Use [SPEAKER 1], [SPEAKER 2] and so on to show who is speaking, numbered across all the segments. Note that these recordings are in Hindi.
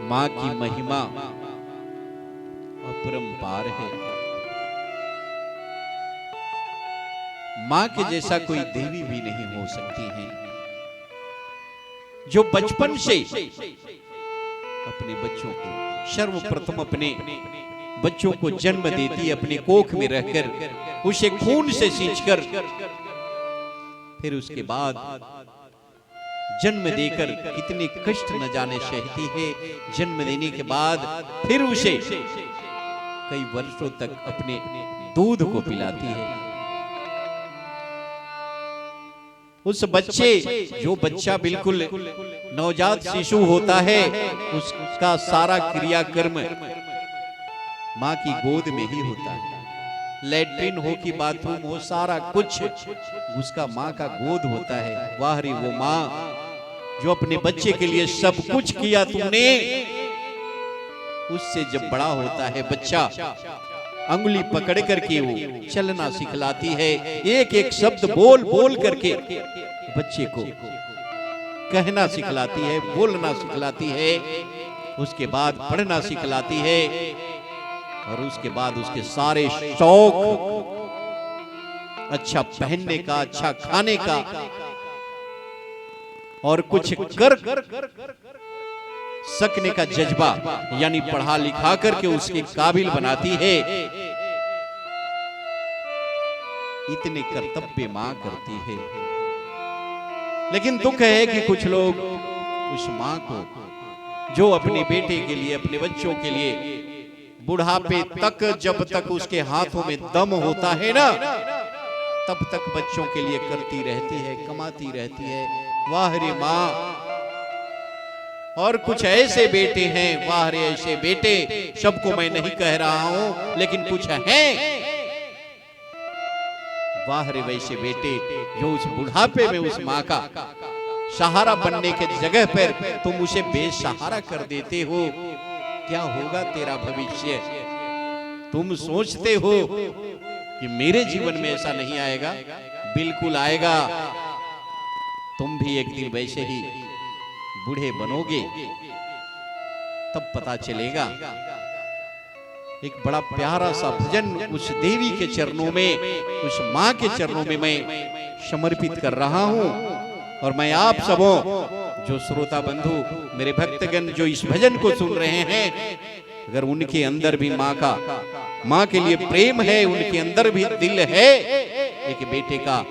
[SPEAKER 1] माँ की महिमा अपरंपार है। माँ के जैसा कोई देवी भी नहीं हो सकती है, जो बचपन से अपने बच्चों को सर्वप्रथम अपने बच्चों को जन्म देती, अपने कोख में रहकर उसे खून से सींचकर फिर उसके बाद जन्म देकर कितने कष्ट न जाने सहती है। जन्म देने के बाद फिर उसे कई वर्षों तक अपने दूध को पिलाती है। उस बच्चे जो बच्चा बिल्कुल नवजात शिशु होता है, उसका सारा क्रियाकर्म माँ की गोद में ही होता है। लैट्रिन हो कि बाथरूम हो, सारा कुछ उसका माँ का गोद होता है। वाह रे वो माँ जो अपने बच्चे के लिए सब कुछ किया तुमने। उससे जब बड़ा होता है बच्चा, अंगुली पकड़ करके वो चलना सिखलाती है। एक एक शब्द बोल बोल करके बच्चे को कहना सिखलाती है, बोलना सिखलाती है। उसके बाद पढ़ना सिखलाती है और उसके बाद उसके सारे शौक, अच्छा पहनने का, अच्छा खाने का और कुछ कर सकने का जज्बा, यानी पढ़ा लिखा करके उसके काबिल बनाती है। इतने कर्तव्य मां करती है। लेकिन दुख है कि कुछ लोग उस मां को, जो अपने बेटे के लिए, अपने बच्चों के लिए बुढ़ापे तक, जब तक उसके हाथों में दम होता है ना, तब तक बच्चों के लिए करती रहती है, कमाती रहती है। वाह रे माँ। और कुछ ऐसे बेटे हैं, वाह रे ऐसे बेटे, सबको मैं नहीं कह रहा हूं, लेकिन कुछ हैं, वाह रे वैसे बेटे जो उस बुढ़ापे में उस माँ का सहारा बनने के जगह पर तुम उसे बेसहारा कर देते हो। क्या होगा तेरा भविष्य? तुम सोचते हो कि मेरे जीवन में ऐसा नहीं आएगा? बिल्कुल आएगा। तुम भी एक दिन वैसे ही बूढ़े बनोगे, तब पता चलेगा। एक बड़ा प्यारा सा भजन उस देवी के चरणों में, उस माँ के चरणों में मैं समर्पित कर रहा हूं। और मैं आप सबों जो श्रोता बंधु, मेरे भक्तगण जो इस भजन को सुन रहे हैं, अगर उनके अंदर भी माँ के लिए प्रेम है, उनके अंदर भी दिल है एक बेटे का,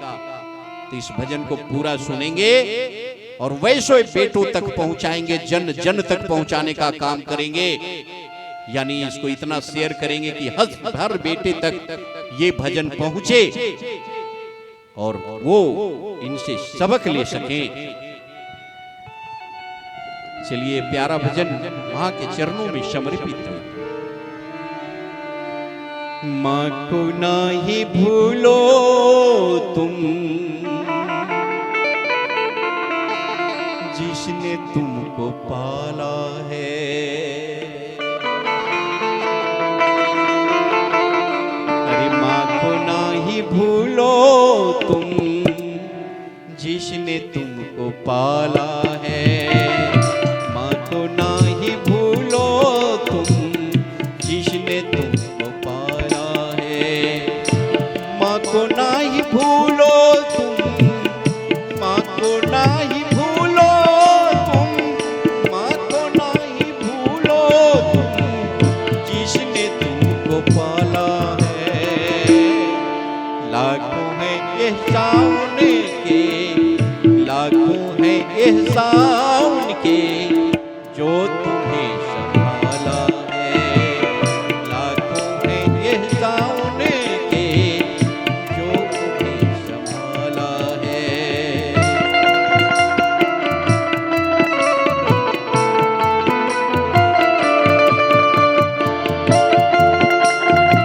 [SPEAKER 1] तो इस भजन को पूरा सुनेंगे और वैसे बेटों तक पहुंचाएंगे, जन जन तक पहुंचाने का काम करेंगे। यानी इसको इतना शेयर करेंगे कि हर बेटे तक ये भजन पहुंचे और वो इनसे सबक ले सकें। चलिए प्यारा भजन माँ के चरणों में समर्पित है। माँ को ना ही भूलो तुम, जिसने तुमको पाला है। अरे माँ को ना ही भूलो तुम, जिसने तुमको पाला है। माँ को ना ही भूलो तुम, जिसने तुमको पाला है। माँ को ना ही भूलो तुम, माँ को ना ही भूलो तुम, माँ को ना ही भूलो तुम, जिसने तुमको पाला है। लाखों हैं एहसान के, लाखों हैं एहसान के, जो तुम्हें संभाला है। लाखों हैं एहसान के, जो तुम्हें संभाला है।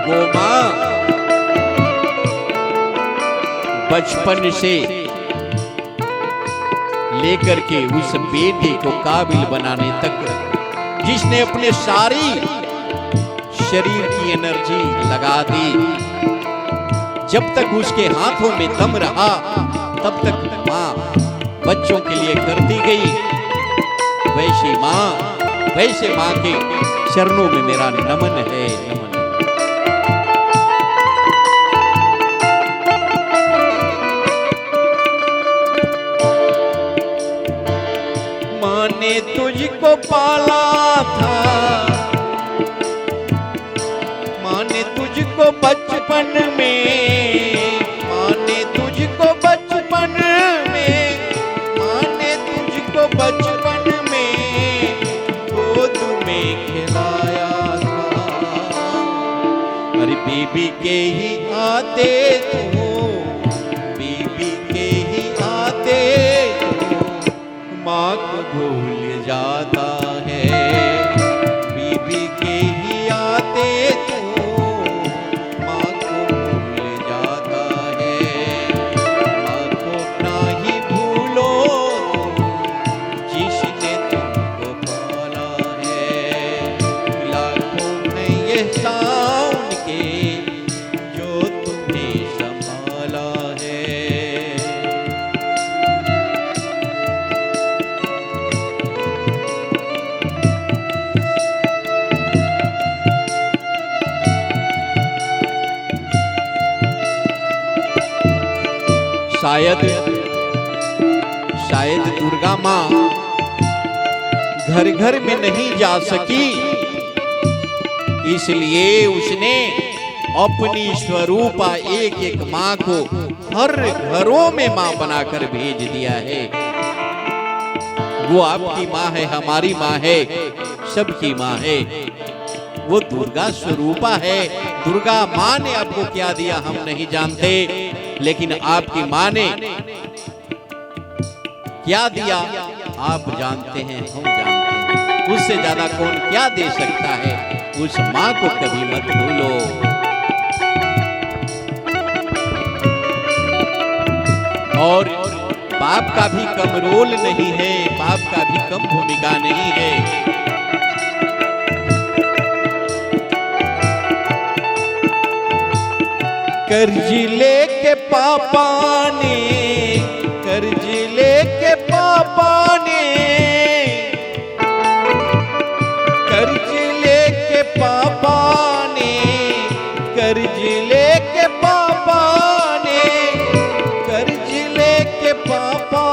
[SPEAKER 1] वो माँ बचपन से लेकर के उस बेटे को काबिल बनाने तक, जिसने अपने सारी शरीर की एनर्जी लगा दी, जब तक उसके हाथों में दम रहा तब तक माँ बच्चों के लिए करती गई। वैसी माँ वैसे माँ के चरणों में मेरा नमन है, नमन। माँ ने तुझको पाला था, माँ ने तुझको बचपन में, माँ ने तुझको बचपन में, माँ ने तुझको बचपन में गोद में खिलाया था। अरे बीबी के ही आते तू, बीबी के ही आते तू माँ को भूल जाता है। बीबी के ही आते तू माँ को भूल जाता है। माँ को ना ही भूलो जिसने तुमको पाला है। लाखों में ये साउन के जो तुम्हें संभाला है। शायद दुर्गा माँ घर घर में नहीं जा सकी, इसलिए उसने अपनी स्वरूपा एक एक माँ को हर घरों में माँ बनाकर भेज दिया है। वो आपकी माँ है, हमारी माँ है, सबकी माँ है। वो दुर्गा स्वरूपा है। दुर्गा माँ ने आपको क्या दिया हम नहीं जानते, लेकिन आपकी माँ ने क्या दिया आप जानते हैं, हम जानते हैं। उससे ज्यादा कौन क्या दे सकता है। उस माँ को कभी मत भूलो। और बाप का भी कम रोल नहीं है, बाप का भी कम भूमिका नहीं है। कर्ज लेके पापा ने, कर्ज लेके पापा ने, कर्ज लेके पापा ने, कर्ज लेके पापा ने, कर्ज लेके पापा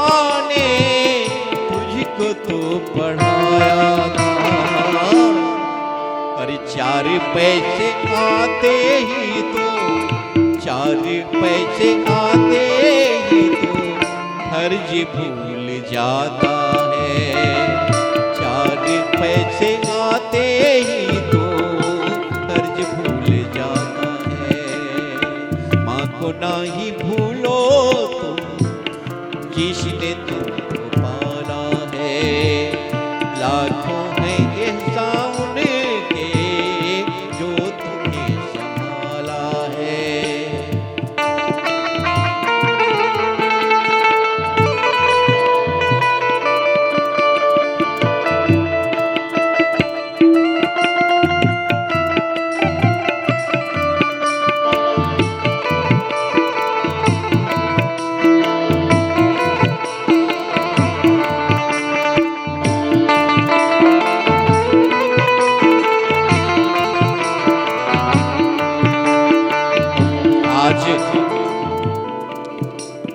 [SPEAKER 1] ने तुझको तो पढ़ाया था। अरे 4 पैसे आते ही तो, 4 पैसे आते ही तो फर्ज भूल जाता है। 4 पैसे आते ही तो फर्ज भूल जाता है। माँ को ना ही भूलो तुम जिसने तुमको पाला है। लाखों हैं एहसान के जो तुम्हें संभाला है।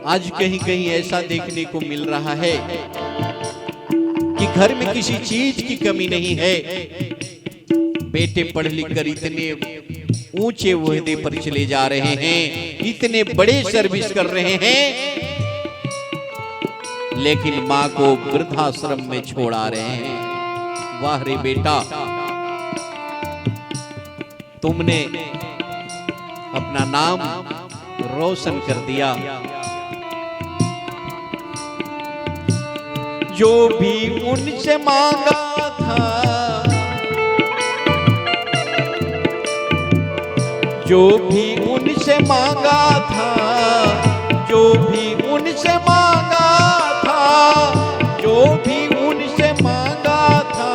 [SPEAKER 1] आज कहीं कहीं ऐसा देखने को मिल रहा है कि घर में किसी चीज की कमी नहीं है। बेटे पढ़ लिख कर इतने ऊंचे ओहदे पर चले जा रहे हैं, इतने बड़े सर्विस कर रहे हैं, लेकिन माँ को वृद्धाश्रम में छोड़ा रहे हैं। वाह रे बेटा, तुमने अपना नाम रोशन कर दिया। जो भी उनसे मांगा था, जो भी उनसे मांगा था, जो भी उनसे मांगा था, जो भी उनसे मांगा था,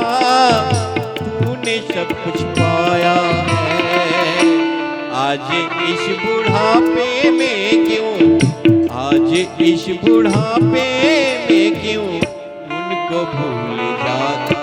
[SPEAKER 1] तूने सब कुछ पाया है। आज इस बुढ़ापे में क्यों, आज इस बुढ़ापे में क्यों उनको भूल जाता